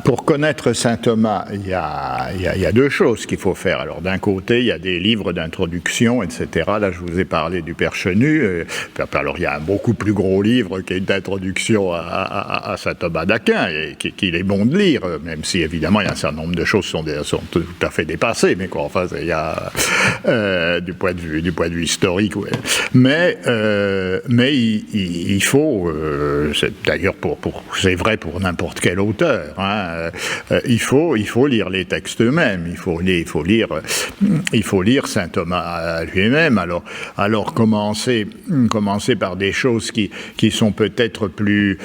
Pour connaître saint Thomas, il y a deux choses qu'il faut faire. Alors d'un côté, il y a des livres d'introduction, etc. Là, je vous ai parlé du Père Chenu. Alors il y a un beaucoup plus gros livre qui est d'introduction à saint Thomas d'Aquin, et qu'il est bon de lire, même si évidemment il y a un certain nombre de choses sont tout à fait dépassées, mais quoi, enfin, il y a du point de vue historique. Ouais. Mais il faut, c'est d'ailleurs c'est vrai pour n'importe quel auteur. Hein, il faut lire les textes eux-mêmes. Il faut lire saint Thomas lui-même. Alors commencer par des choses qui sont peut-être plus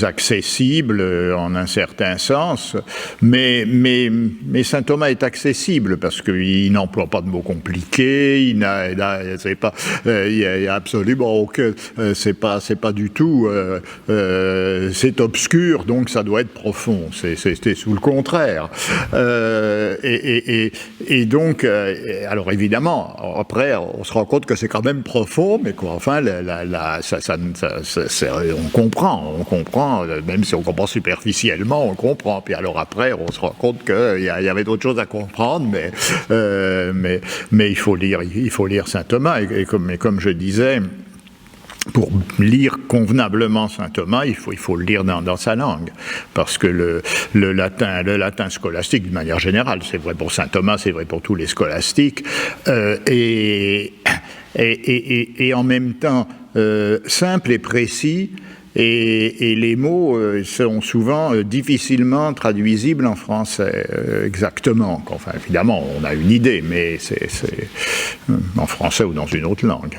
accessibles en un certain sens, mais saint Thomas est accessible parce qu'il n'emploie pas de mots compliqués. Il y a absolument aucun. C'est pas du tout. C'est obscur, donc ça doit être profond. C'était sous le contraire. Et donc, alors évidemment, après, on se rend compte que c'est quand même profond, mais quoi, enfin, on comprend, même si on comprend superficiellement, on comprend. Puis alors après, on se rend compte qu'il y avait d'autres choses à comprendre, mais il faut lire saint Thomas. Et comme je disais, pour lire convenablement saint Thomas, il faut le lire dans sa langue, parce que le latin scolastique, d'une manière générale, c'est vrai pour saint Thomas, c'est vrai pour tous les scolastiques, et en même temps simple et précis. Et les mots sont souvent difficilement traduisibles en français, exactement. Enfin, évidemment, on a une idée, mais c'est en français ou dans une autre langue.